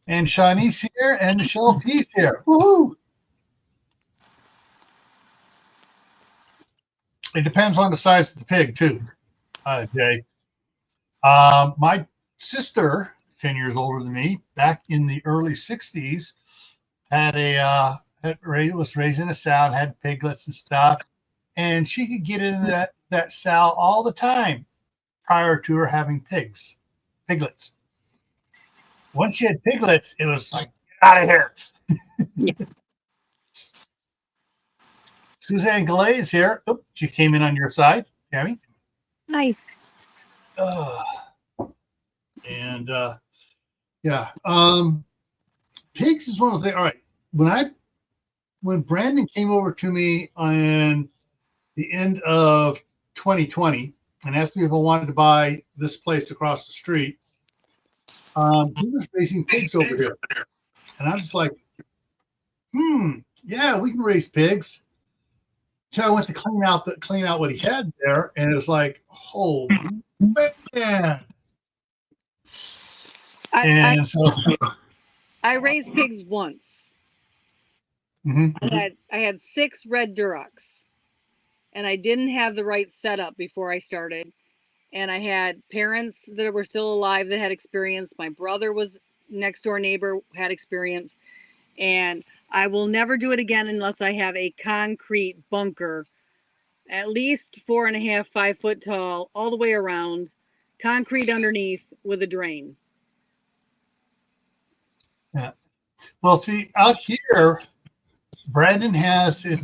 And Shawnee's here, and Michelle P's here. Woohoo! It depends on the size of the pig, too, Jay. My sister, 10 years older than me, back in the early 60s, was raising a sow and had piglets and stuff. And she could get into that sow all the time prior to her having piglets. Once she had piglets, it was like, get out of here. Yeah. Suzanne Gallet is here. Oh, she came in on your side, Tammy. Nice. And yeah, pigs is one of the. All right, when Brandon came over to me on the end of 2020 and asked me if I wanted to buy this place across the street, he was raising pigs over here, and I'm just like, yeah, we can raise pigs. So I went to clean out what he had there, and it was like, oh man. I raised pigs once. I had 6 red Durocs, and I didn't have the right setup before I started. And I had parents that were still alive that had experience. My brother was next door neighbor, had experience. And I will never do it again unless I have a concrete bunker, at least 4.5, 5 foot tall, all the way around, concrete underneath with a drain. Yeah. Well, see, out here, Brandon has it.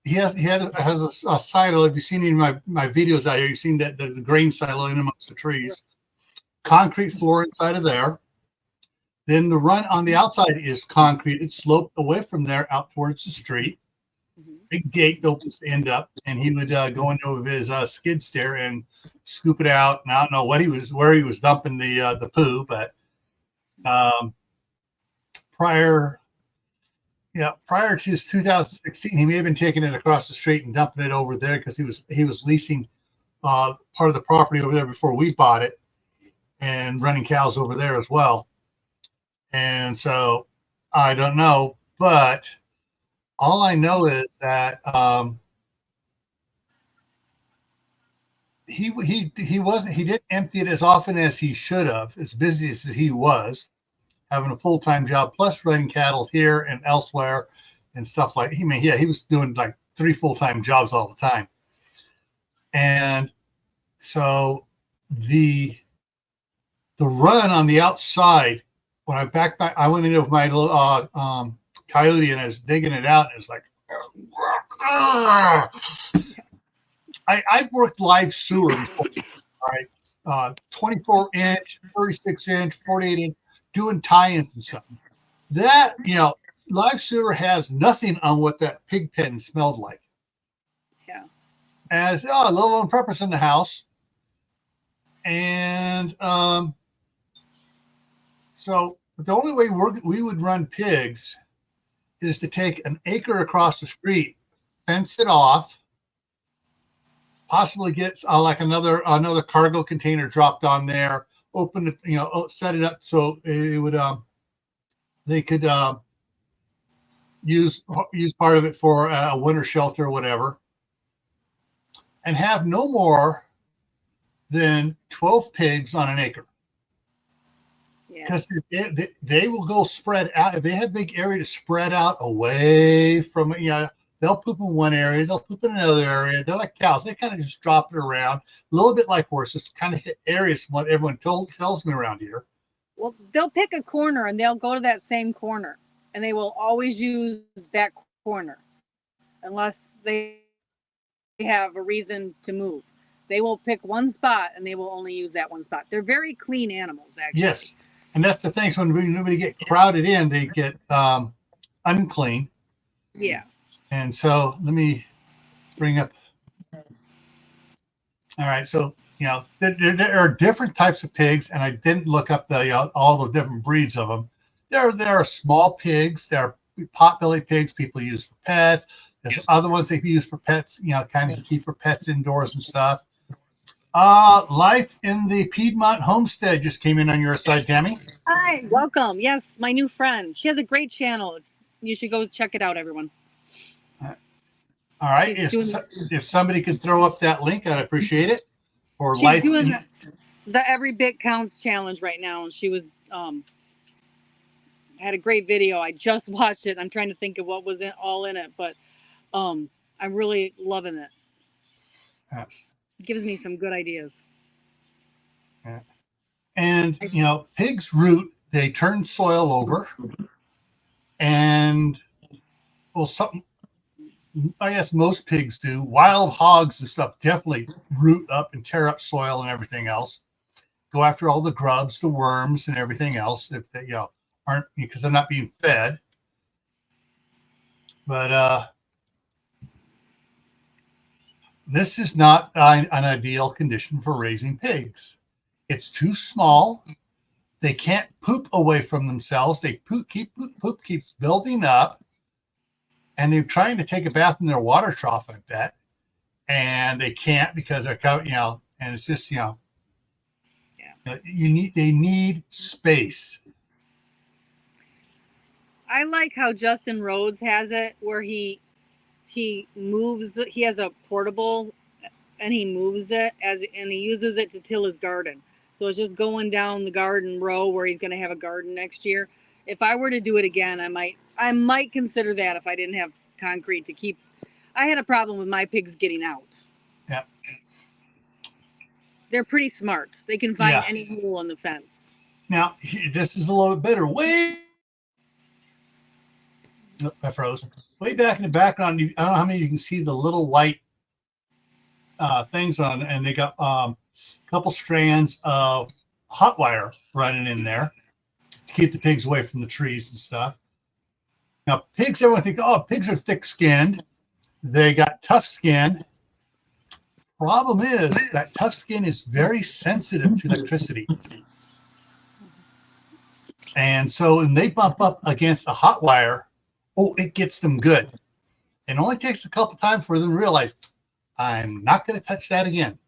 He has a silo. If you've seen any of my videos out here, you've seen that the grain silo in amongst the trees. Concrete floor inside of there. Then the run on the outside is concrete. It's sloped away from there out towards the street. Big gate opens to end up, and he would go into his skid steer and scoop it out. And I don't know where he was dumping the poo, but prior to 2016, he may have been taking it across the street and dumping it over there because he was leasing part of the property over there before we bought it, and running cows over there as well. And so I don't know, but all I know is that he didn't empty it as often as he should have, as busy as he was, having a full-time job plus running cattle here and elsewhere and stuff like. He was doing like 3 full-time jobs all the time. And so the run on the outside, when I went into my little coyote and I was digging it out, and it's like, I've worked live sewer before, all right, 24-inch, 36-inch, 48-inch, doing tie-ins and something. That, live sewer has nothing on what that pig pen smelled like. Yeah. As a little on purpose in the house. And so the only way we would run pigs is to take an acre across the street, fence it off, possibly get like another cargo container dropped on there, open it, set it up so it would they could use part of it for a winter shelter or whatever, and have no more than 12 pigs on an acre. Because they will go spread out. If they have big area to spread out away from it, they'll poop in one area, they'll poop in another area. They're like cows. They kind of just drop it around, a little bit like horses, kind of hit areas from what everyone tells me around here. Well, they'll pick a corner and they'll go to that same corner, and they will always use that corner unless they have a reason to move. They will pick one spot and they will only use that one spot. They're very clean animals, actually. Yes. And that's the thing. So when we get crowded in, they get unclean. Yeah. And so let me bring up. All right. So, there are different types of pigs, and I didn't look up all the different breeds of them. There are small pigs. There are pot-bellied pigs people use for pets. There's other ones they use for pets, kind of keep for pets indoors and stuff. Life in the Piedmont Homestead just came in on your side, Tammy. Hi, welcome. Yes, my new friend. She has a great channel. You should go check it out, everyone. All right. If somebody could throw up that link, I'd appreciate it. For she's doing the Every Bit Counts challenge right now, and she was had a great video. I just watched it. I'm trying to think of what was all in it, but I'm really loving it. It gives me some good ideas. And pigs root. They turn soil over, and something. I guess most pigs do. Wild hogs and stuff definitely root up and tear up soil and everything else. Go after all the grubs, the worms, and everything else if they aren't, because they're not being fed. But this is not an ideal condition for raising pigs. It's too small. They can't poop away from themselves. They poop keeps building up. And they're trying to take a bath in their water trough, I bet. And they can't because they're, and it's just, they need space. I like how Justin Rhodes has it where he moves, he has a portable and he moves it and he uses it to till his garden. So it's just going down the garden row where he's going to have a garden next year. If I were to do it again, I might consider that if I didn't have concrete to keep. I had a problem with my pigs getting out. Yeah. They're pretty smart. They can find any hole in the fence. Now, this is a little bit better. I froze. Way back in the background, I don't know how many you can see the little white things on, and they got a couple strands of hot wire running in there to keep the pigs away from the trees and stuff. Now, pigs, everyone thinks, pigs are thick-skinned. They got tough skin. Problem is that tough skin is very sensitive to electricity. And so when they bump up against a hot wire, it gets them good. It only takes a couple times for them to realize, I'm not going to touch that again.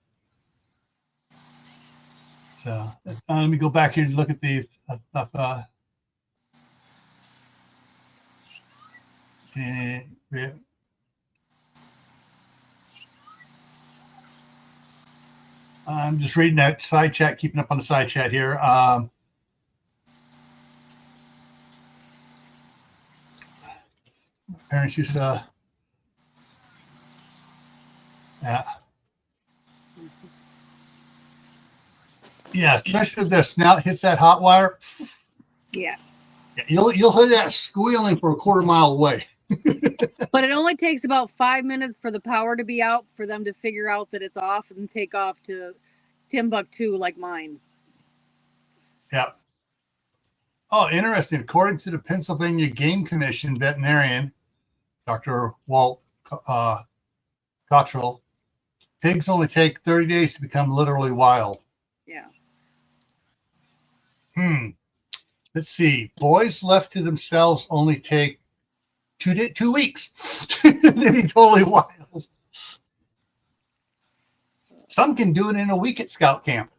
So let me go back here and look at the stuff. I'm just reading that side chat, keeping up on the side chat here. Parents used to, especially if their snout hits that hot wire. Yeah, you'll hear that squealing for a quarter mile away. But it only takes about 5 minutes for the power to be out for them to figure out that it's off and take off to Timbuktu like mine. Yeah. Oh, interesting. According to the Pennsylvania Game Commission veterinarian, Dr. Walt Cottrell, pigs only take 30 days to become literally wild. Yeah. Let's see. Boys left to themselves only take 2 weeks. They'd be totally wild. Some can do it in a week at scout camp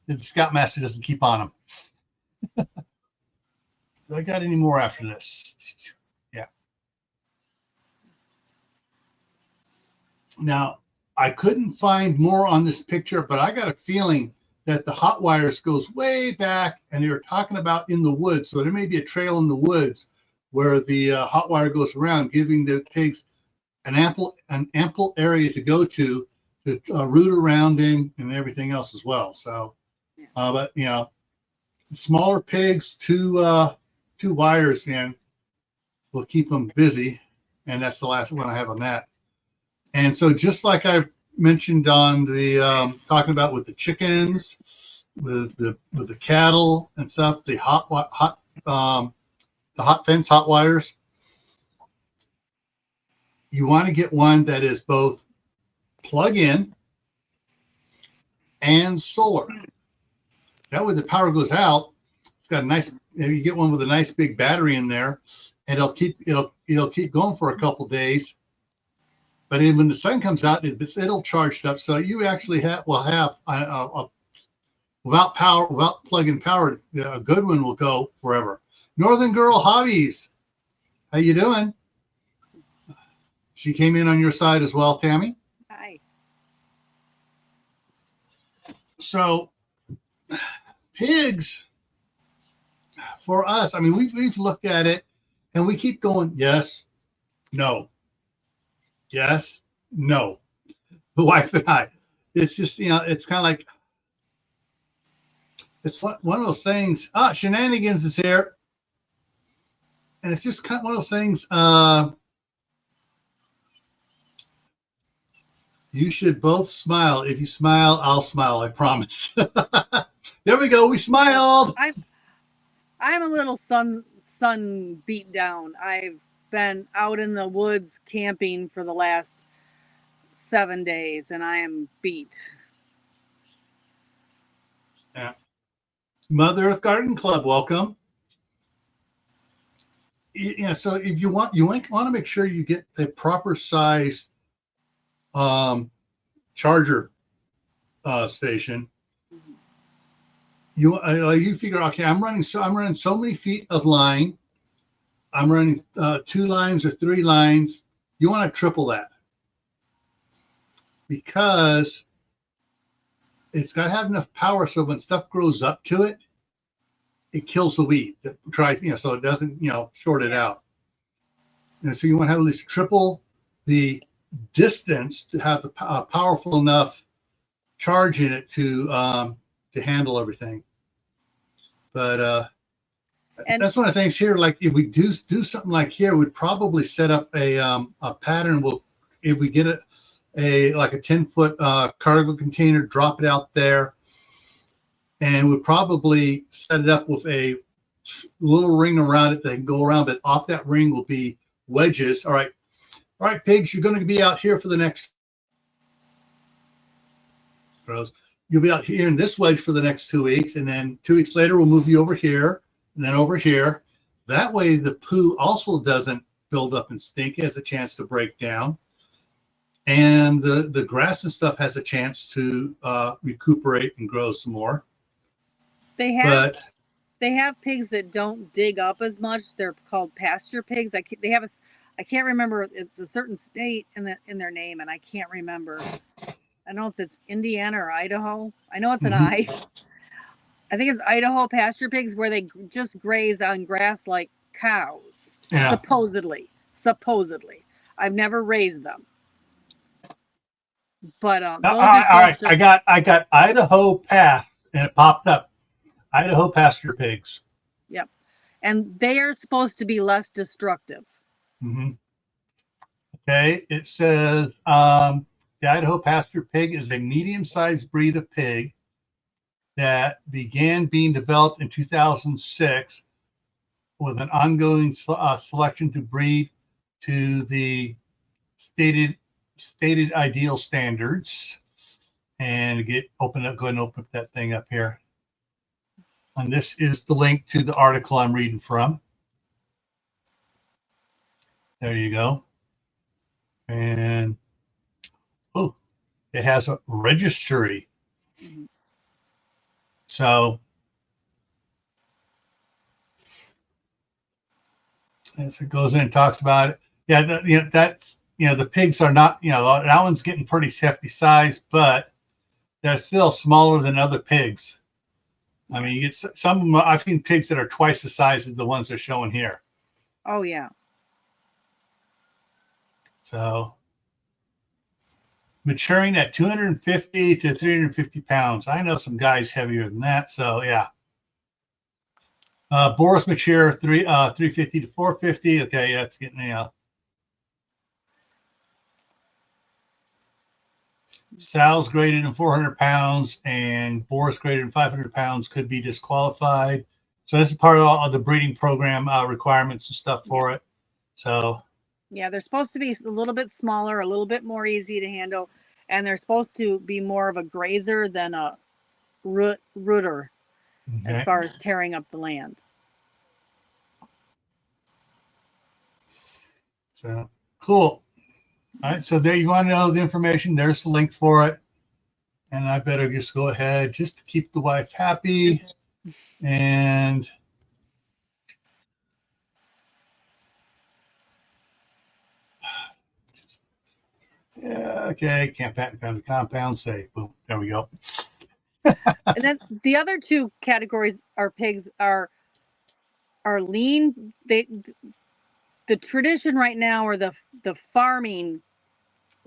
if the scoutmaster doesn't keep on them. Do I got any more after this? Yeah. Now, I couldn't find more on this picture, but I got a feeling that the hot wires goes way back, and they were talking about in the woods. So there may be a trail in the woods where the hot wire goes around, giving the pigs an ample area to go to root around in and everything else as well. So, but smaller pigs, two wires will keep them busy, and that's the last one I have on that. And so, just like I mentioned on the talking about with the chickens, with the cattle and stuff, the hot fence hot wires, you want to get one that is both plug-in and solar. That way the power goes out. It's got a nice, you get one with a nice big battery in there, and it'll keep going for a couple days. But then when the sun comes out, it'll charged up. So you actually will have without power, without plug-in power, a good one will go forever. Northern Girl Hobbies, how you doing? She came in on your side as well, Tammy. Hi. So pigs for us, I mean, we've looked at it and we keep going, yes, no, yes, no. The wife and I, it's just, it's kind of like, it's one of those things. Shenanigans is here. And it's just kind of one of those things. You should both smile. If you smile, I'll smile. I promise. There we go. We smiled. I'm a little sun beat down. I've been out in the woods camping for the last 7 days, and I am beat. Yeah. Mother Earth Garden Club, welcome. Yeah. So if you want to make sure you get a proper size charger station. You figure, okay, I'm running so many feet of line. I'm running 2 lines or 3 lines. You want to triple that because it's got to have enough power so when stuff grows up to it, it kills the weed that tries, so it doesn't, short it out. And so you want to have at least triple the distance to have the powerful enough charge in it to handle everything. But that's one of the things here. Like if we do something like here, we'd probably set up a pattern. If we get a 10-foot cargo container, drop it out there, and we'd probably set it up with a little ring around it that can go around. But off that ring will be wedges. All right, pigs, you're going to be out here for the next. You'll be out here in this wedge for the next 2 weeks, and then 2 weeks later we'll move you over here, and then over here. That way the poo also doesn't build up and stink. It has a chance to break down, and the grass and stuff has a chance to recuperate and grow some more. They have pigs that don't dig up as much. They're called pasture pigs. I can't remember. It's a certain state in their name, and I can't remember. I don't know if it's Indiana or Idaho. I know it's an I. I think it's Idaho pasture pigs where they just graze on grass like cows. Yeah. Supposedly. I've never raised them. But all right. I got Idaho Path, and it popped up. Idaho pasture pigs. Yep. And they are supposed to be less destructive. Mm-hmm. Okay. It says the Idaho pasture pig is a medium-sized breed of pig that began being developed in 2006 with an ongoing selection to breed to the stated ideal standards. And go ahead and open up that thing up here. And this is the link to the article I'm reading from. There you go. And it has a registry. Mm-hmm. So as it goes in and talks about it, the pigs are not, that one's getting pretty hefty size, but they're still smaller than other pigs. I mean, you get some of them. I've seen pigs that are twice the size as the ones they're showing here. Oh yeah. So maturing at 250 to 350 pounds. I know some guys heavier than that. So yeah. Boris mature 350 to 450. Okay, yeah, it's getting sows greater than 400 pounds and boars greater than 500 pounds could be disqualified. So this is part of all the breeding program requirements and stuff for it. So yeah, they're supposed to be a little bit smaller, a little bit more easy to handle, and they're supposed to be more of a grazer than a rooter as far as tearing up the land. So cool. All right, so there you want to know the information. There's the link for it. And I better just go ahead just to keep the wife happy. And yeah, okay, Camppatton found a compound, save. Boom, there we go. And then the other two categories are pigs are lean. The tradition right now, or the farming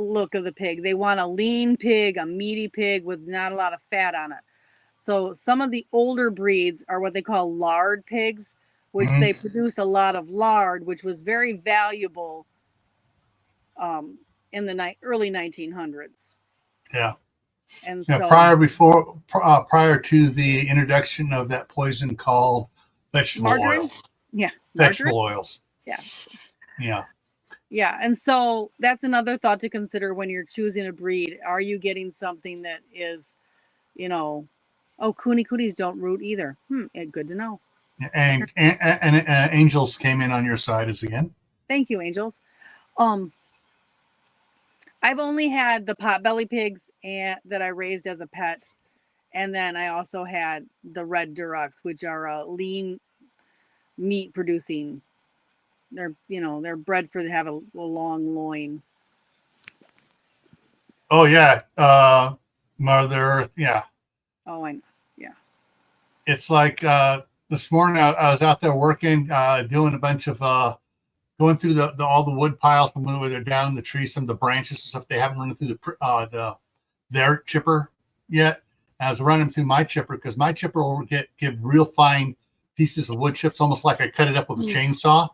look of the pig. They want a lean pig, a meaty pig with not a lot of fat on it. So some of the older breeds are what they call lard pigs, which they produce a lot of lard, which was very valuable in the early 1900s. Yeah. And yeah, so prior to the introduction of that poison called vegetable margarine? oil. Yeah. Vegetable oils. Yeah. Yeah. Yeah. And so that's another thought to consider when you're choosing a breed. Are you getting something that is, oh, cooties don't root either. Good to know. And Angels came in on your side as again. Thank you, Angels. I've only had the potbelly pigs that I raised as a pet. And then I also had the red Durocs, which are a lean meat producing. They're bred to have a long loin. Oh yeah. Mother Earth. Yeah. Oh, I know. Yeah. It's like this morning I was out there working, doing a bunch of going through all the wood piles from where they're down in the trees, some of the branches and stuff. They haven't run through their chipper yet. I was running through my chipper because my chipper will give real fine pieces of wood chips, almost like I cut it up with a chainsaw.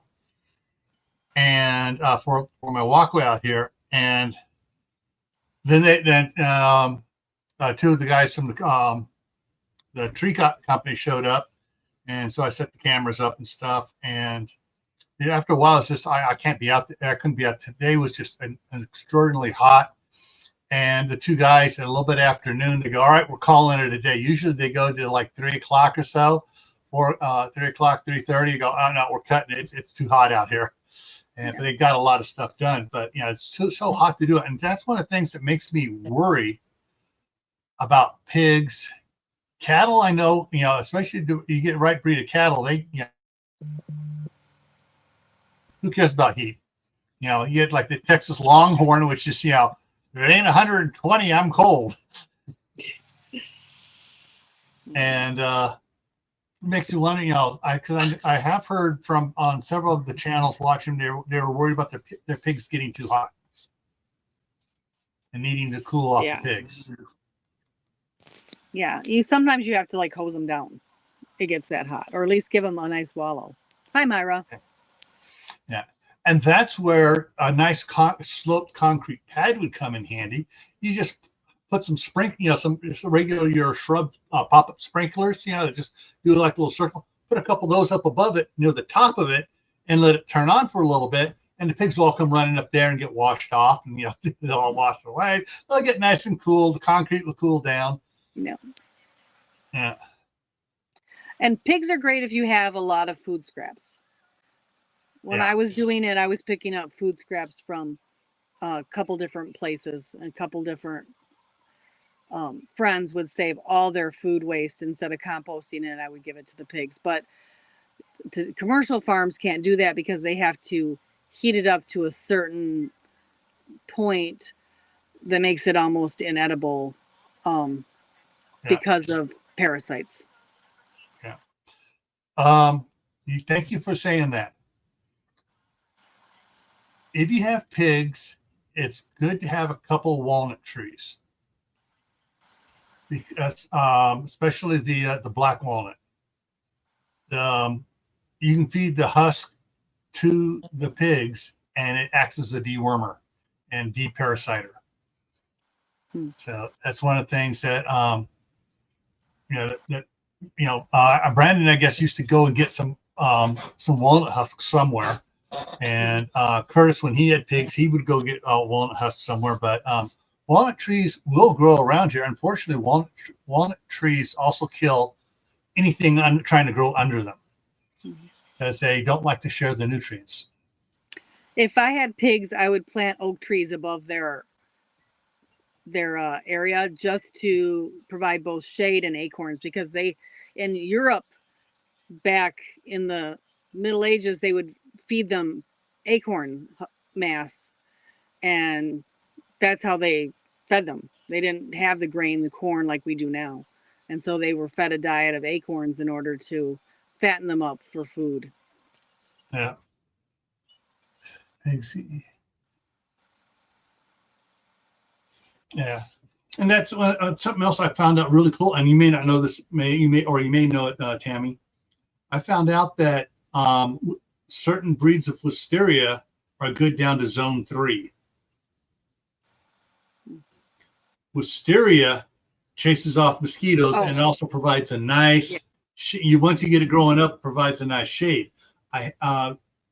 And for my walkway out here, and then two of the guys from the tree company showed up, and so I set the cameras up and stuff. And after a while, it's just I can't be out there. I couldn't be out. Today was just an extraordinarily hot. And the two guys at a little bit afternoon, they go, all right, we're calling it a day. Usually they go to like 3 o'clock or so, or 3 o'clock, 3:30. You go, oh no, we're cutting it. It's too hot out here. But they got a lot of stuff done. But it's so hot to do it. And that's one of the things that makes me worry about pigs. Cattle, I know, especially you get the right breed of cattle, who cares about heat? You get like the Texas Longhorn, which is, if it ain't 120, I'm cold. And it makes you wonder, because I have heard from on several of the channels watching, they were worried about their pigs getting too hot and needing to cool off the pigs. Yeah, sometimes you have to like hose them down. It gets that hot, or at least give them a nice wallow. Hi, Myra. Okay. Yeah. And that's where a nice sloped concrete pad would come in handy. You just put some some regular your shrub pop-up sprinklers, just do like a little circle, put a couple of those up above it, near the top of it, and let it turn on for a little bit. And the pigs will all come running up there and get washed off, and they'll all wash away. They'll get nice and cool. The concrete will cool down. No. Yeah. And pigs are great if you have a lot of food scraps. When I was doing it, I was picking up food scraps from a couple different places. A couple different friends would save all their food waste. Instead of composting it, I would give it to the pigs. But commercial farms can't do that because they have to heat it up to a certain point that makes it almost inedible because of parasites. Yeah. Thank you for saying that. If you have pigs, it's good to have a couple of walnut trees, because especially the black walnut. You can feed the husk to the pigs, and it acts as a dewormer and deparasiter. So that's one of the things that Brandon, I guess, used to go and get some walnut husks somewhere. And Curtis, when he had pigs, he would go get walnut husks somewhere. But walnut trees will grow around here. Unfortunately, walnut trees also kill anything trying to grow under them, because they don't like to share the nutrients. If I had pigs, I would plant oak trees above their area just to provide both shade and acorns, because they, in Europe back in the Middle Ages, they would feed them acorn mass, and that's how they fed them. They didn't have the grain, the corn like we do now, and so they were fed a diet of acorns in order to fatten them up for food. Yeah. Pigs. Yeah. And that's something else I found out really cool. And you may not know this, you may know it, Tammy. I found out that certain breeds of Listeria are good down to zone 3. Wisteria chases off mosquitoes and also provides a nice. Once you get it growing up, provides a nice shade.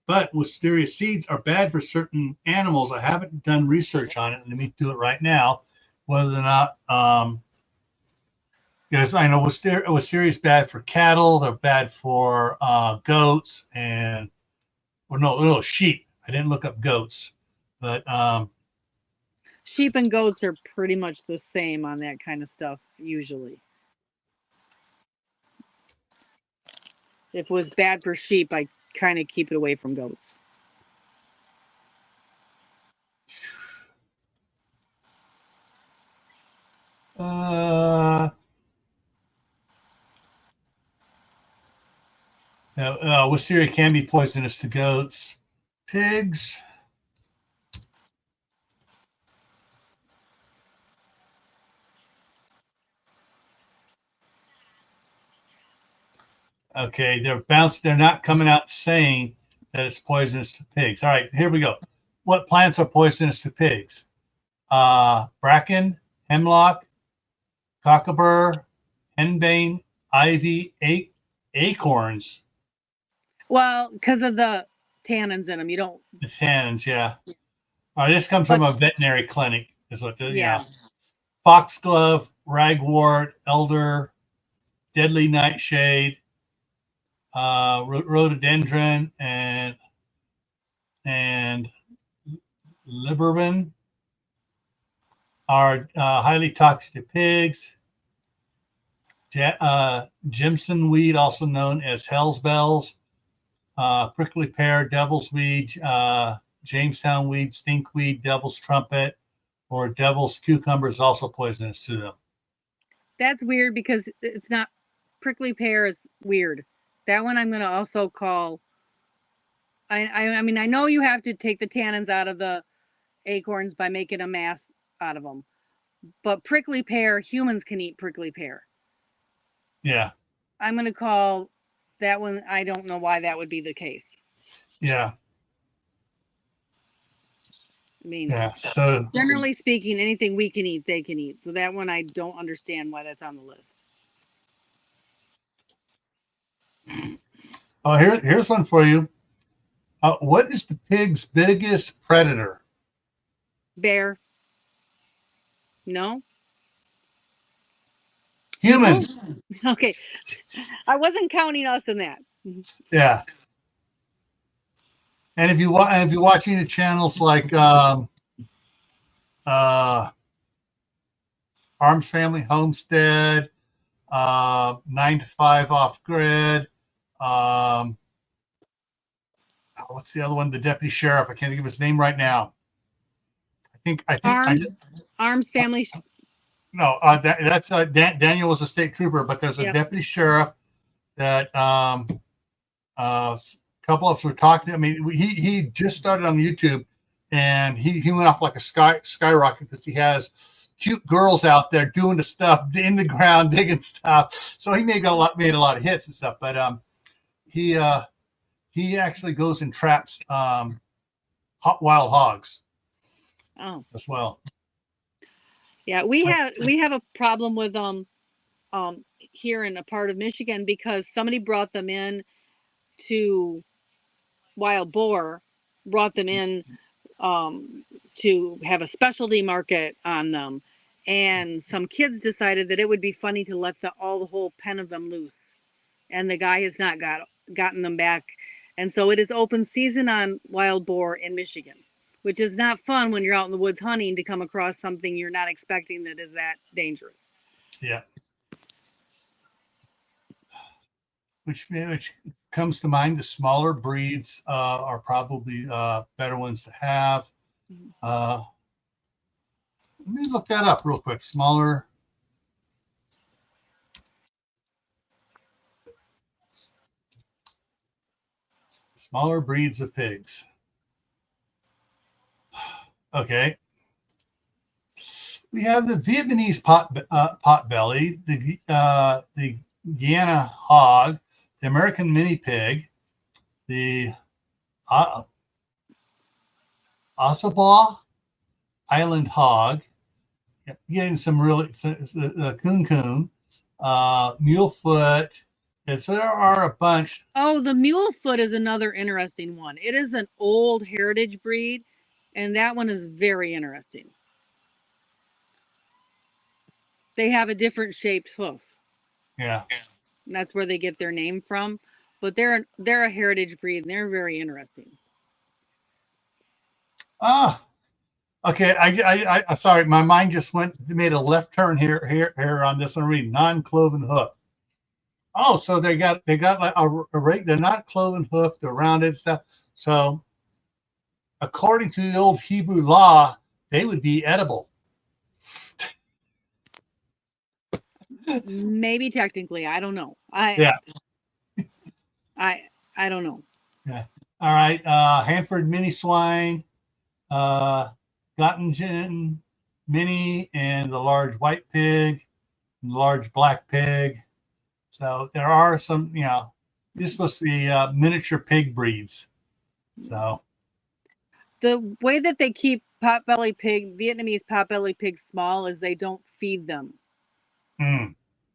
But Wisteria seeds are bad for certain animals. I haven't done research on it. Let me do it right now. Whether or not, because I know Wisteria is bad for cattle. They're bad for goats and, or no, sheep. I didn't look up goats, but sheep and goats are pretty much the same on that kind of stuff usually. If it was bad for sheep, I kind of keep it away from goats. Wisteria can be poisonous to goats. Pigs. Okay, they're not coming out saying that it's poisonous to pigs. All right, here we go. What plants are poisonous to pigs? Bracken, hemlock, cockabur, henbane, ivy, acorns. Well, because of the tannins in them, you don't. The tannins, yeah. All right, this comes from a veterinary clinic. Is what yeah. Foxglove, ragwort, elder, deadly nightshade, rhododendron, and liberman are highly toxic to pigs. Jimson weed, also known as hell's bells, prickly pear, devil's weed, Jamestown weed, stinkweed, devil's trumpet, or devil's cucumber is also poisonous to them. That's weird because it's not. Prickly pear is weird. That one I'm going to also call. I mean, I know you have to take the tannins out of the acorns by making a mass out of them, but prickly pear, humans can eat prickly pear. Yeah. I'm going to call that one. I don't know why that would be the case. Yeah. I mean, yeah. So generally speaking, anything we can eat, they can eat. So that one, I don't understand why that's on the list. Oh, here's one for you. What is the pig's biggest predator? Bear. No. Humans. Okay. I wasn't counting us in that. Yeah. And if you're watching the channels like Arms Family Homestead, 9 to 5 Off Grid, what's the other one? The Deputy Sheriff. I can't think of his name right now. I think Arms Family. No, that's Daniel was a state trooper, but there's a deputy sheriff that a couple of us were talking. I mean, he just started on YouTube, and he went off like a skyrocket because he has cute girls out there doing the stuff in the ground, digging stuff. So he made a lot of hits and stuff. But he actually goes and traps wild hogs. As well. Yeah, we have a problem with here in a part of Michigan because somebody brought them in to wild boar, brought them in to have a specialty market on them, and some kids decided that it would be funny to let the whole pen of them loose, and the guy has not gotten them back. And so it is open season on wild boar in Michigan, which is not fun when you're out in the woods hunting to come across something you're not expecting that is that dangerous. Yeah. Which comes to mind, the smaller breeds are probably better ones to have. Let me look that up real quick. Smaller breeds of pigs. Okay. We have the Vietnamese potbelly, the Guyana hog, the American mini pig, the Ossabaw Island hog, getting some really coon, mulefoot, and so there are a bunch. Oh, the mulefoot is another interesting one. It is an old heritage breed, and that one is very interesting. They have a different shaped hoof. Yeah. And that's where they get their name from. But they're a heritage breed, and they're very interesting. Okay. I sorry, my mind just made a left turn here on this one. Read non-cloven hoof. Oh, so they got like a rate. They're not cloven hoof. They're rounded stuff. So, according to the old Hebrew law, they would be edible. Maybe technically, I don't know. I don't know. Yeah. All right. Hanford mini swine, Gottingen mini, and the large white pig, and the large black pig. So there are some, these are supposed to be miniature pig breeds. So the way that they keep Vietnamese potbelly pigs small is they don't feed them.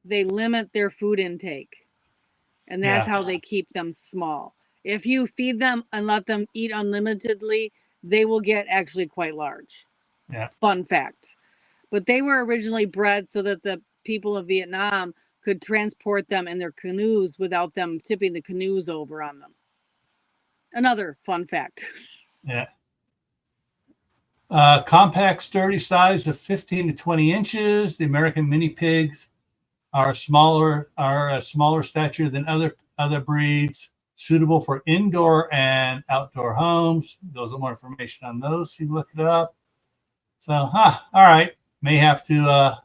They limit their food intake, and that's how they keep them small. If you feed them and let them eat unlimitedly, they will get actually quite large. Yeah. Fun fact. But they were originally bred so that the people of Vietnam could transport them in their canoes without them tipping the canoes over on them. Another fun fact. Yeah. Compact, sturdy size of 15 to 20 inches. The American mini pigs are a smaller stature than other breeds, suitable for indoor and outdoor homes. Those are more information on those. You look it up. So, all right. May have to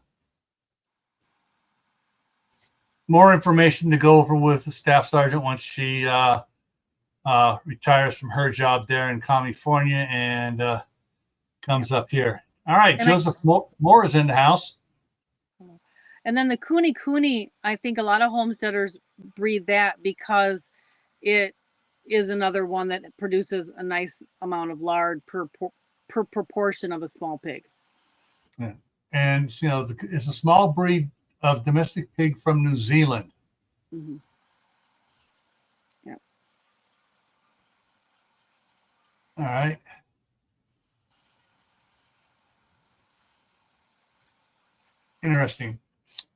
more information to go over with the staff sergeant once she retires from her job there in California and comes up here. All right, and Joseph Moore is in the house. And then the Kuni, I think a lot of homesteaders breed that because it is another one that produces a nice amount of lard per proportion of a small pig. Yeah. And it's a small breed of domestic pig from New Zealand. Mm-hmm. Yeah. All right. Interesting.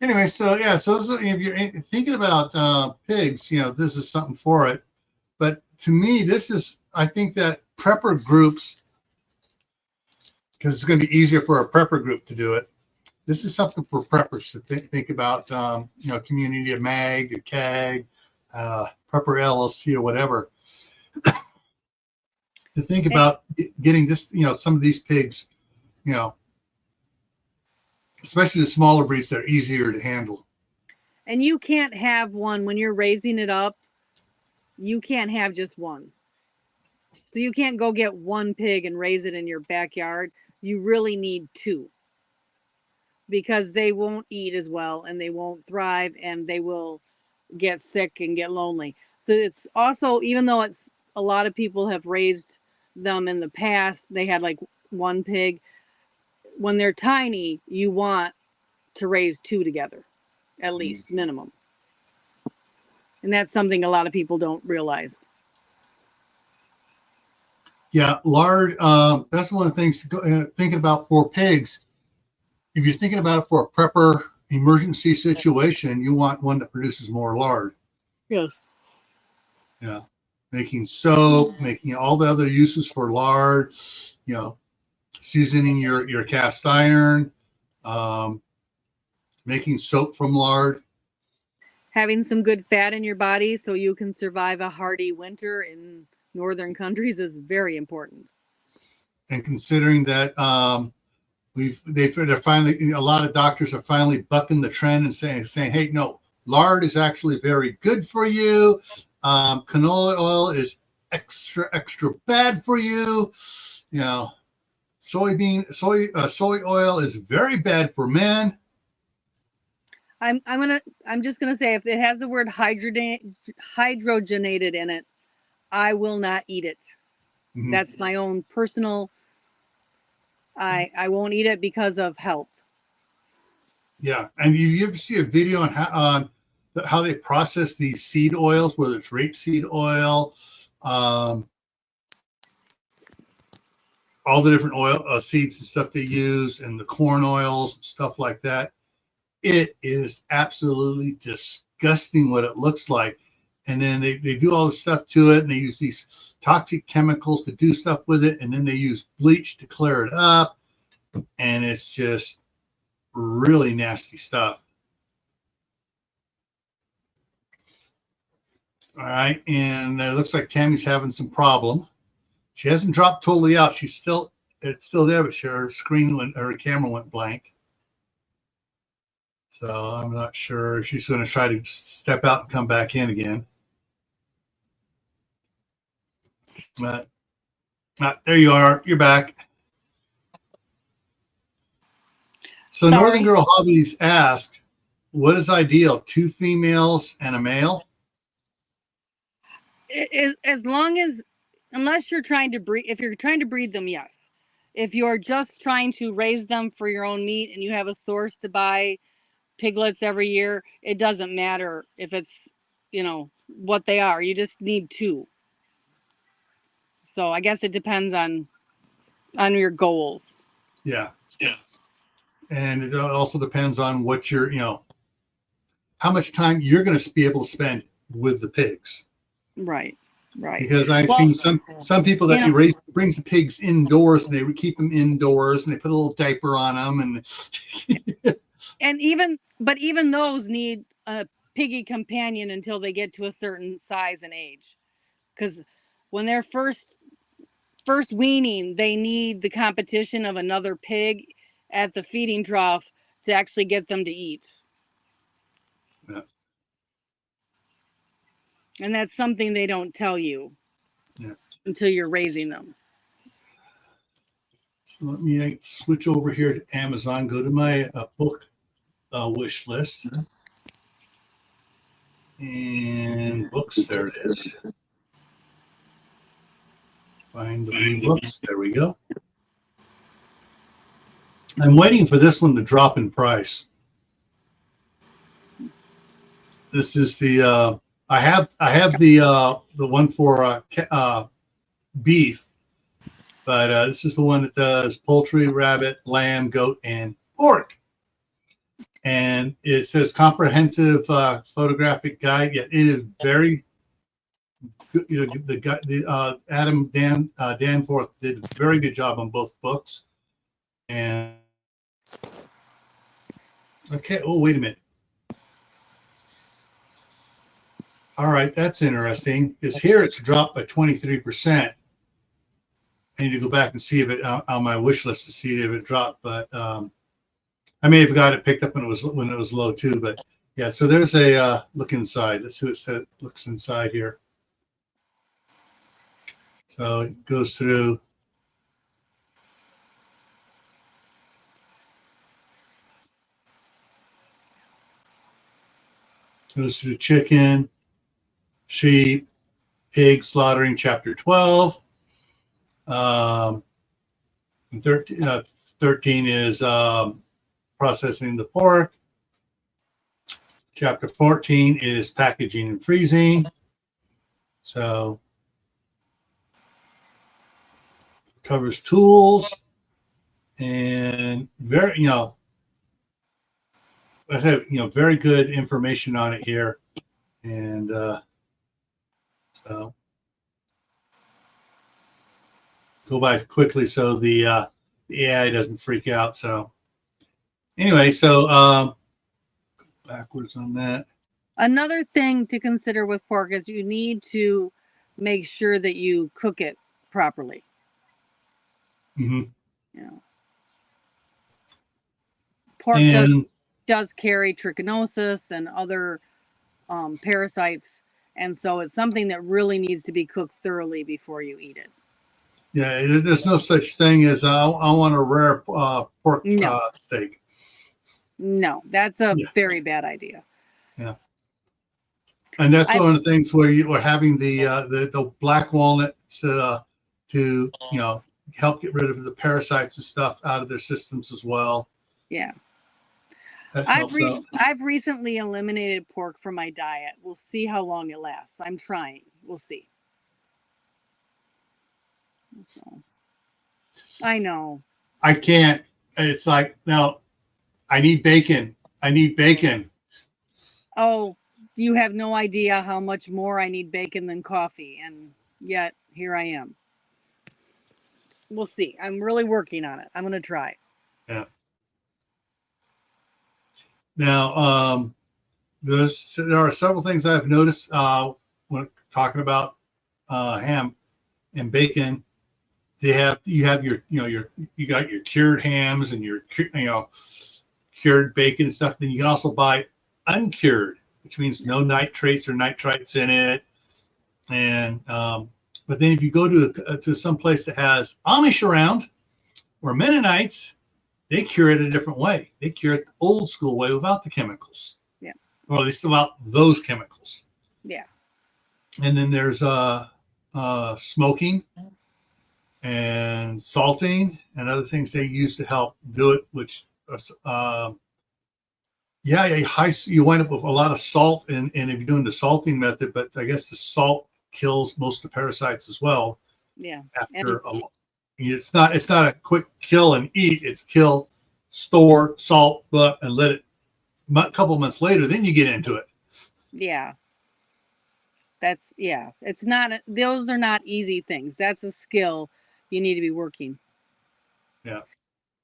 Anyway, so if you're thinking about pigs, this is something for it. But to me, I think that prepper groups, because it's going to be easier for a prepper group to do it. This is something for preppers to think about, Community of Mag, or CAG, Prepper LLC, or whatever, to think about getting this, some of these pigs, especially the smaller breeds that are easier to handle. And you can't have one when you're raising it up. You can't have just one. So you can't go get one pig and raise it in your backyard. You really need two, because they won't eat as well and they won't thrive and they will get sick and get lonely. So it's also, even though it's a lot of people have raised them in the past, they had like one pig. When they're tiny, you want to raise two together, at least minimum. And that's something a lot of people don't realize. Yeah, lard. That's one of the things thinking about for pigs. If you're thinking about it for a prepper emergency situation, you want one that produces more lard. Yes. Yeah. making soap, making all the other uses for lard, you know, seasoning your cast iron, um, making soap from lard. Having some good fat in your body so you can survive a hardy winter in northern countries is very important. And considering that they're finally, a lot of doctors are finally bucking the trend and saying, hey, no, lard is actually very good for you. Canola oil is extra bad for you. You know, soy oil is very bad for men. I'm just gonna say, if it has the word hydrogenated in it, I will not eat it. Mm-hmm. That's my own personal. I won't eat it because of health. Yeah, and you ever see a video on how they process these seed oils, whether it's rapeseed oil, all the different oil seeds and stuff they use, and the corn oils and stuff like that. It is absolutely disgusting what it looks like. And then they do all the stuff to it, and they use these toxic chemicals to do stuff with it, and then they use bleach to clear it up, and it's just really nasty stuff. All right, and it looks like Tammy's having some problem. She hasn't dropped totally out. It's still there, but her camera went blank. So I'm not sure if she's going to try to step out and come back in again. But there you are. You're back. So Sorry. Northern Girl Hobbies asked, what is ideal? 2 females and a male? Unless you're trying to breed, if you're trying to breed them, yes. If you're just trying to raise them for your own meat and you have a source to buy piglets every year, it doesn't matter if it's, what they are. You just need 2. So I guess it depends on your goals. Yeah. And it also depends on what how much time you're going to be able to spend with the pigs. Right. Because I've seen some people that brings the pigs indoors, and they keep them indoors, and they put a little diaper on them, and even those need a piggy companion until they get to a certain size and age, because when they're first weaning, they need the competition of another pig at the feeding trough to actually get them to eat. Yeah. And that's something they don't tell you until you're raising them. So let me switch over here to Amazon, go to my book wish list. And books, there it is. Find the blue books. There we go. I'm waiting for this one to drop in price. This is the I have the one for beef, but this is the one that does poultry, rabbit, lamb, goat, and pork. And it says comprehensive photographic guide. Yet it is very good. The Adam Danforth did a very good job on both books. And okay, oh wait a minute. All right, that's interesting. Because here it's dropped by 23%. I need to go back and see if it on my wish list to see if it dropped, but I may have got it picked up when it was low too. But yeah, so there's a look inside. Let's see what it looks inside here. So it goes through. Goes through chicken, sheep, pig slaughtering, chapter 12. And 13 is processing the pork. Chapter 14 is packaging and freezing. So covers tools and very, I said, very good information on it here. And so go by quickly so the AI doesn't freak out. So anyway, so backwards on that. Another thing to consider with pork is you need to make sure that you cook it properly. Mm-hmm. You know, pork does carry trichinosis and other parasites, and so it's something that really needs to be cooked thoroughly before you eat it. Yeah, there's no such thing as I want a rare pork steak. No, that's a very bad idea. Yeah, and that's one of the things where you are having the black walnut to help get rid of the parasites and stuff out of their systems as well. Yeah. I've recently eliminated pork from my diet. We'll see how long it lasts. I'm trying. We'll see. So, I know. I can't. It's like, no, I need bacon. I need bacon. Oh, you have no idea how much more I need bacon than coffee. And yet, here I am. We'll see. I'm really working on it. I'm going to try. Yeah. Now, there are several things I've noticed when talking about ham and bacon. You got your cured hams and your cured bacon and stuff. Then you can also buy uncured, which means no nitrates or nitrites in it. And but then if you go to some place that has Amish around or Mennonites, they cure it a different way. They cure it the old school way without the chemicals. Yeah. Or at least without those chemicals. Yeah. And then there's smoking and salting and other things they use to help do it, which you wind up with a lot of salt and if you're doing the salting method, but I guess the salt kills most of the parasites as well. Yeah. It's not a quick kill and eat. It's kill, store, salt, and let it a couple months later, then you get into it. Yeah. It's not, those are not easy things. That's a skill you need to be working. Yeah.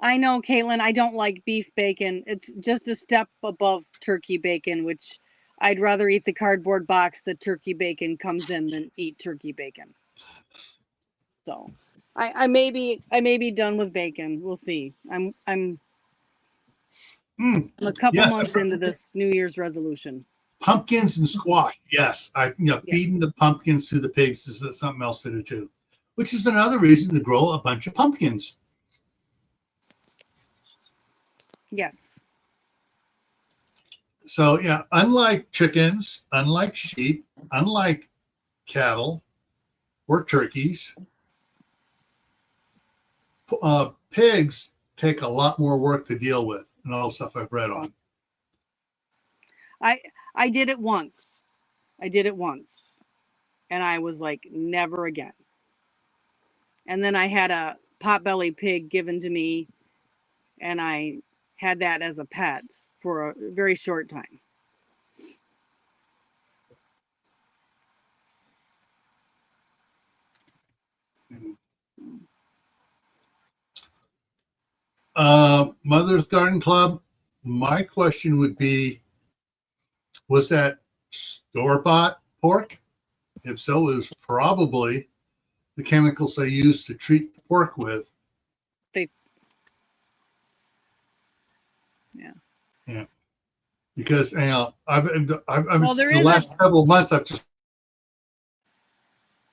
I know, Caitlin, I don't like beef bacon. It's just a step above turkey bacon, which I'd rather eat the cardboard box that turkey bacon comes in than eat turkey bacon. So I may be done with bacon. We'll see. I'm a couple months into this New Year's resolution. Pumpkins and squash. Yes. Feeding the pumpkins to the pigs is something else to do too, which is another reason to grow a bunch of pumpkins. Yes. So yeah, unlike chickens, unlike sheep, unlike cattle or turkeys, pigs take a lot more work to deal with and all the stuff I've read on. I did it once. And I was like, never again. And then I had a potbelly pig given to me, and I had that as a pet for a very short time. Mother's Garden Club, my question would be, was that store-bought pork? If so, it was probably the chemicals they used to treat the pork with. Yeah. Because the last several months I've just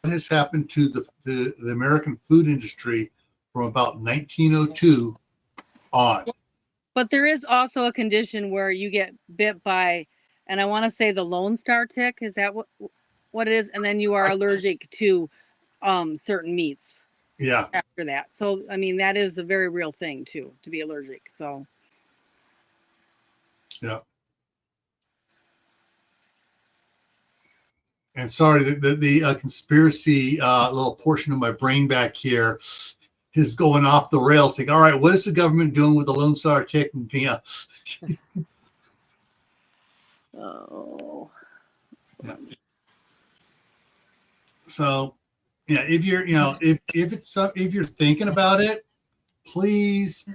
what has happened to the American food industry from about 1902 on. But there is also a condition where you get bit by, and I want to say the Lone Star tick. Is that what it is? And then you are allergic to certain meats. Yeah. After that. So, I mean, that is a very real thing too, to be allergic. So. Yeah. And sorry, the conspiracy little portion of my brain back here is going off the rails. Saying, all right, what is the government doing with the Lone Star tick? Oh. Yeah. So, Yeah, if you're, if you're thinking about it, please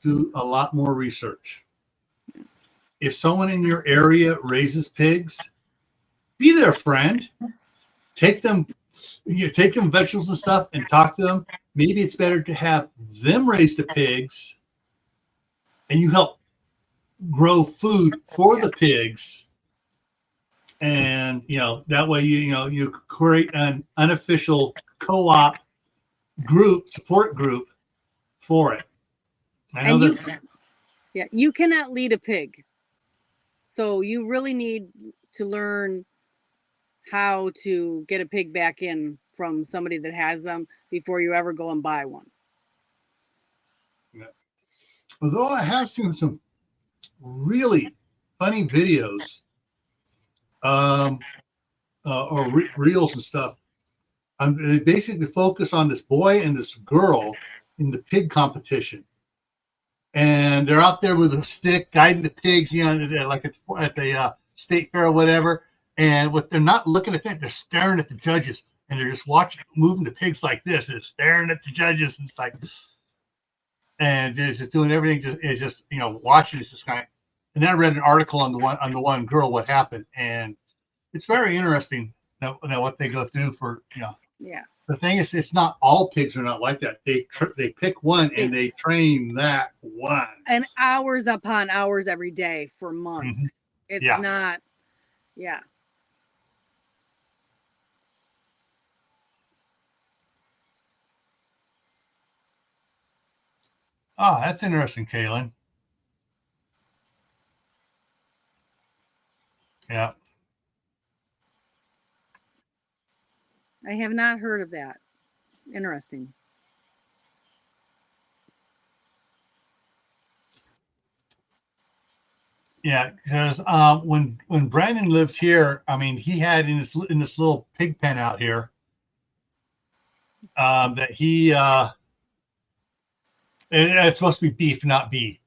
do a lot more research. If someone in your area raises pigs, be their friend. Take them, take them vegetables and stuff, and talk to them. Maybe it's better to have them raise the pigs, and you help grow food for the pigs. And that way you create an unofficial co-op support group for it. I know you cannot lead a pig, so you really need to learn how to get a pig back in from somebody that has them before you ever go and buy one. Yeah. Although I have seen some really funny videos, or reels and stuff. They basically focus on this boy and this girl in the pig competition, and they're out there with a stick guiding the pigs, like at the state fair or whatever. And what they're not looking at that, they're staring at the judges, and they're just watching, moving the pigs like this. They're staring at the judges, and it's like, and they're just doing everything. Just watching this guy. And then I read an article on the one girl, what happened, and it's very interesting that what they go through for. Yeah. The thing is, it's not all pigs are not like that. They pick one and they train that one. And hours upon hours every day for months. Mm-hmm. It's not. Yeah. Oh, that's interesting, Kaylin. Yeah. I have not heard of that. Interesting. Yeah, because when Brandon lived here, I mean, he had in this little pig pen out here that he it's supposed to be beef, not bee.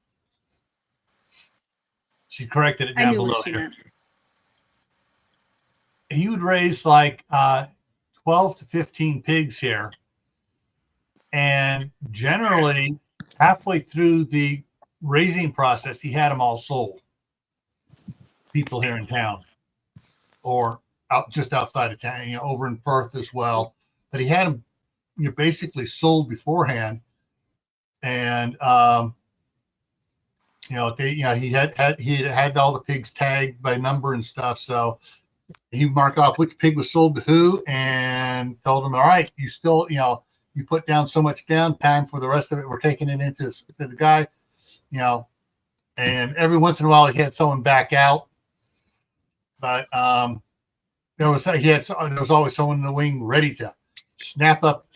She corrected it down below here. He would raise like 12 to 15 pigs here, and generally halfway through the raising process, he had them all sold. People here in town, or just outside of town, over in Perth as well. But he had them basically sold beforehand, and he had all the pigs tagged by number and stuff. So he marked off which pig was sold to who, and told them, all right, you still, you put down so much down, time for the rest of it. We're taking it into the guy, and every once in a while he had someone back out. But there was always someone in the wing ready to snap it up.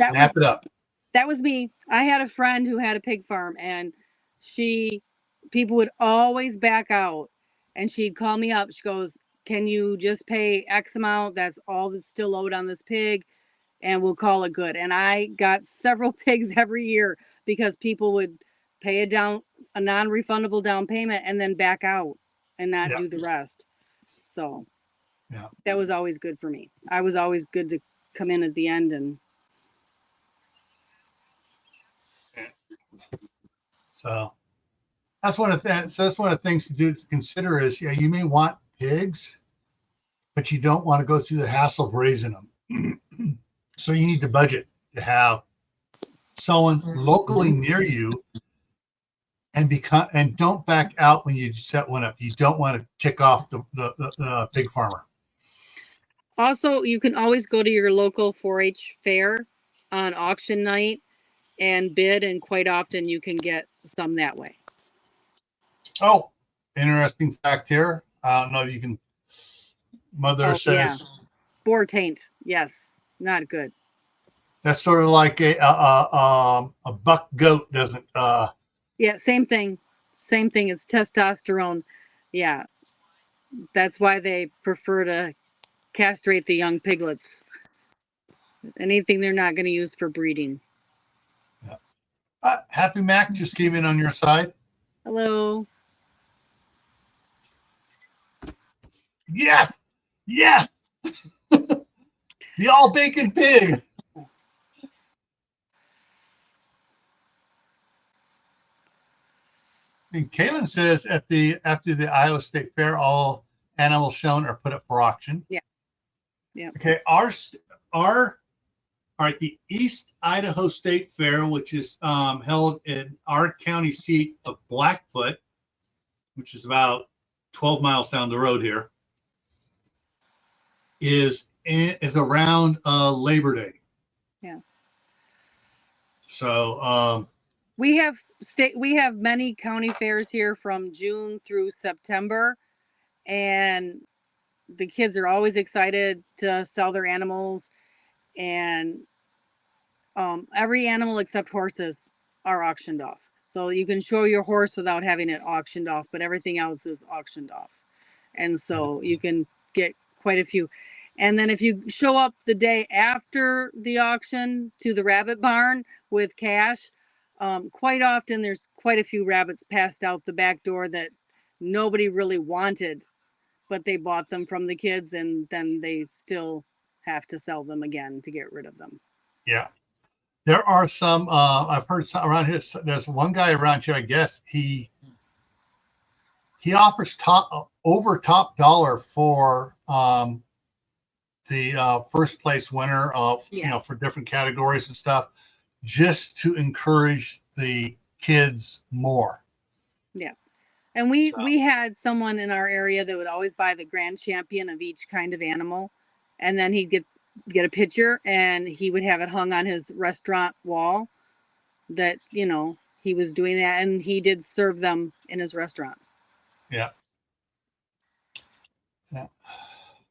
That was me. I had a friend who had a pig farm, and people would always back out, and she'd call me up. She goes, "Can you just pay X amount? That's all that's still owed on this pig, and we'll call it good." And I got several pigs every year because people would pay a non-refundable down payment and then back out and not do the rest. So that was always good for me. I was always good to come in at the end and. So that's one of the things to consider is, you may want pigs, but you don't want to go through the hassle of raising them. So you need to budget to have someone locally near you, and don't back out when you set one up. You don't want to tick off the pig farmer. Also, you can always go to your local 4-H fair on auction night and bid, and quite often you can get some that way. Oh, interesting fact here. I don't know if you can. Mother says boar taint. Yes, not good. That's sort of like a buck goat doesn't. Yeah, same thing. Same thing. It's testosterone. Yeah, that's why they prefer to castrate the young piglets. Anything they're not going to use for breeding. Yeah. Happy Mac just came in on your side. Hello. Yes. The all bacon pig. And Kaylin says after the Iowa State Fair, all animals shown are put up for auction. Yeah. Yeah. Okay. All right, the East Idaho State Fair, which is held in our county seat of Blackfoot, which is about 12 miles down the road here, is around Labor Day. Yeah. So we have many county fairs here from June through September, and the kids are always excited to sell their animals, and every animal except horses are auctioned off. So you can show your horse without having it auctioned off, but everything else is auctioned off. And so you can get quite a few. And then if you show up the day after the auction to the rabbit barn with cash, quite often there's quite a few rabbits passed out the back door that nobody really wanted, but they bought them from the kids, and then they still have to sell them again to get rid of them. Yeah. There are some, I've heard some around here. There's one guy around here, I guess he offers over top dollar for the first place winner of, for different categories and stuff, just to encourage the kids more. Yeah. And we had someone in our area that would always buy the grand champion of each kind of animal, and then he'd get a picture and he would have it hung on his restaurant wall that, he was doing that, and he did serve them in his restaurant. Yeah. Yeah.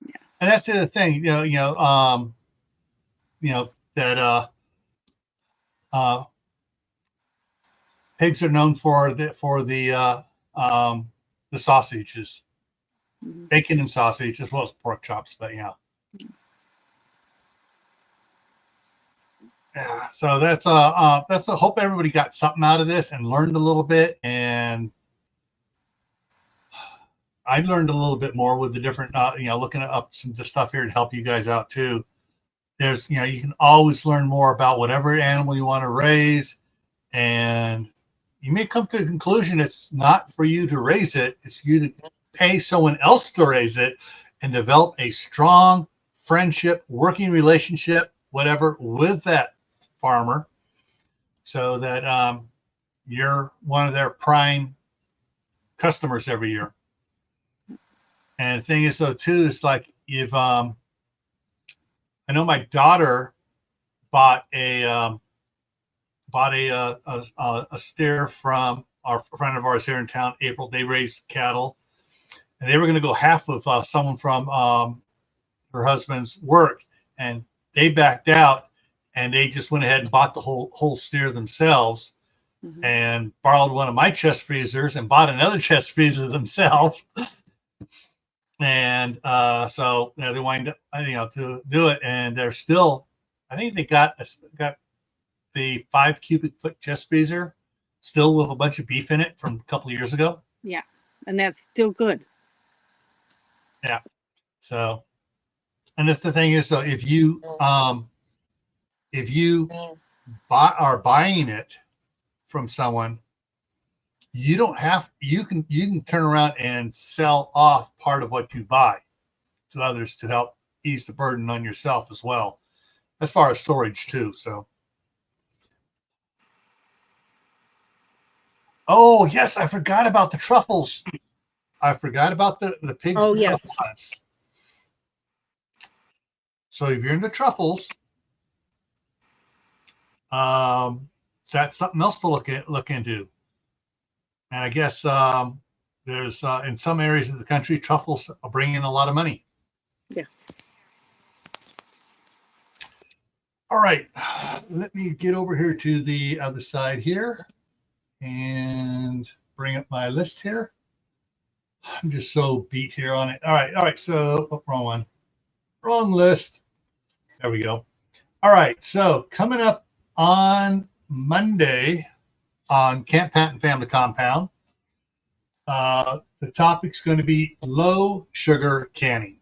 Yeah. And that's the other thing, that pigs are known for the sausages, bacon and sausage, as well as pork chops, but yeah. Yeah, so that's I hope everybody got something out of this and learned a little bit, and I learned a little bit more with the different looking up some of the stuff here to help you guys out too. There's you can always learn more about whatever animal you want to raise, and you may come to the conclusion it's not for you to raise it, it's you to pay someone else to raise it and develop a strong friendship, working relationship, whatever, with that farmer, so that you're one of their prime customers every year. And the thing is, though, too, is like if I know my daughter bought a steer from a friend of ours here in town, April. They raise cattle, and they were going to go half with someone from her husband's work, and they backed out, and they just went ahead and bought the whole steer themselves, and borrowed one of my chest freezers and bought another chest freezer themselves. And so they wind up to do it, and they're still, I think they got the 5 cubic foot chest freezer still with a bunch of beef in it from a couple of years ago. Yeah, and that's still good. Yeah. So, and that's the thing is, so if you are buying it from someone, you can turn around and sell off part of what you buy to others to help ease the burden on yourself as well, as far as storage too. So, oh yes, I forgot about the truffles. I forgot about the pigs. Oh yes. Truffles. So if you're into truffles, that's something else to look into. And I guess there's in some areas of the country, truffles are bringing in a lot of money. Yes. All right, let me get over here to the other side here and bring up my list here. I'm just so beat here on it. All right. So wrong list. There we go. All right. So coming up on Monday on Camppatton Family Compound, the topic's going to be low sugar canning.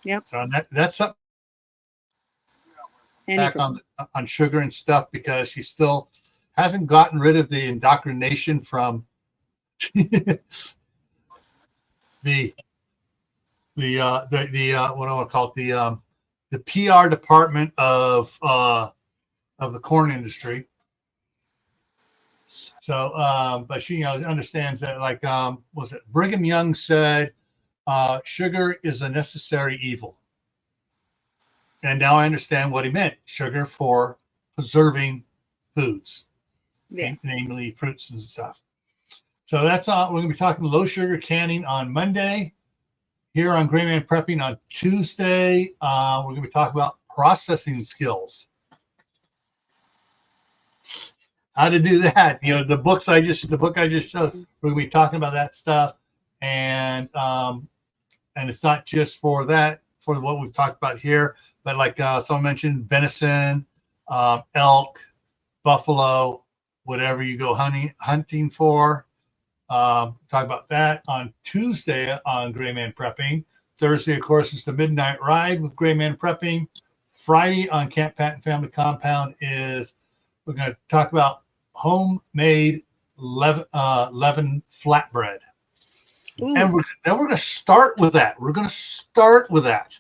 Yep. So that's something back on sugar and stuff, because she's still hasn't gotten rid of the indoctrination from the what do I want to call it, the PR department of the corn industry. So, but she understands that, like, was it Brigham Young said, sugar is a necessary evil. And now I understand what he meant. Sugar for preserving foods, namely fruits and stuff. So that's we're going to be talking low sugar canning on Monday. Here on Gray Man Prepping on Tuesday, we're going to be talking about processing skills. How to do that. The book I just showed, we're going to be talking about that stuff. And it's not just for that, for what we've talked about here, but like someone mentioned, venison, elk, buffalo, whatever you go hunting for. Talk about that on Tuesday on Gray Man Prepping. Thursday, of course, is the Midnight Ride with Gray Man Prepping. Friday on Camppatton Family Compound is we're going to talk about homemade leaven flatbread. Ooh. And we're going to start with that. We're going to start with that.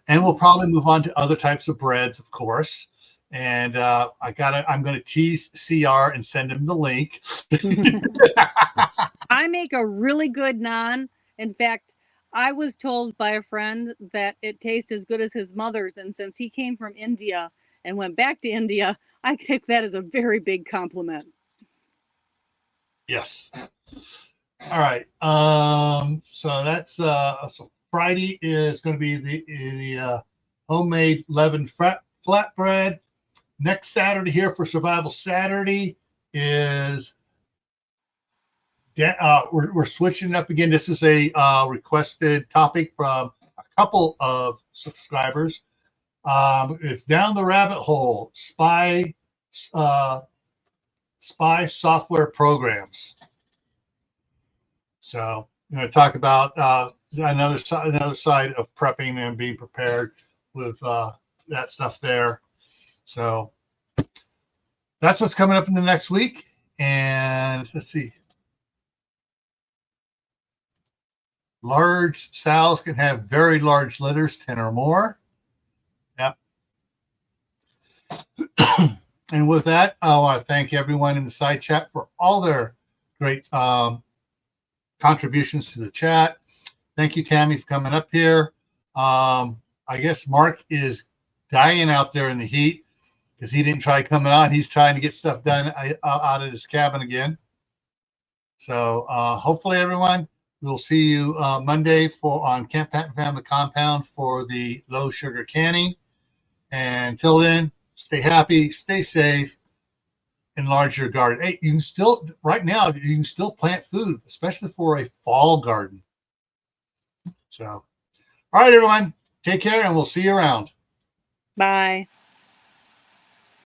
And we'll probably move on to other types of breads, of course. And I'm going to tease CR and send him the link. I make a really good naan. In fact, I was told by a friend that it tastes as good as his mother's. And since he came from India and went back to India, I take that as a very big compliment. Yes. All right. So that's so Friday is going to be the homemade leavened flatbread. Next Saturday here for Survival Saturday is we're switching up again. This is a requested topic from a couple of subscribers. It's down the rabbit hole. Spy software programs. So I'm going to talk about another side of prepping and being prepared with that stuff there. So that's what's coming up in the next week. And let's see. Large sows can have very large litters, 10 or more. Yep. And with that, I want to thank everyone in the side chat for all their great contributions to the chat. Thank you, Tammy, for coming up here. I guess Mark is dying out there in the heat because he didn't try coming on. He's trying to get stuff done out of his cabin again. So hopefully, everyone, we'll see you Monday on Camppatton Family Compound for the low sugar canning. And until then, stay happy, stay safe, enlarge your garden. Hey, you can still, right now, you can still plant food, especially for a fall garden. So, all right, everyone, take care, and we'll see you around. Bye.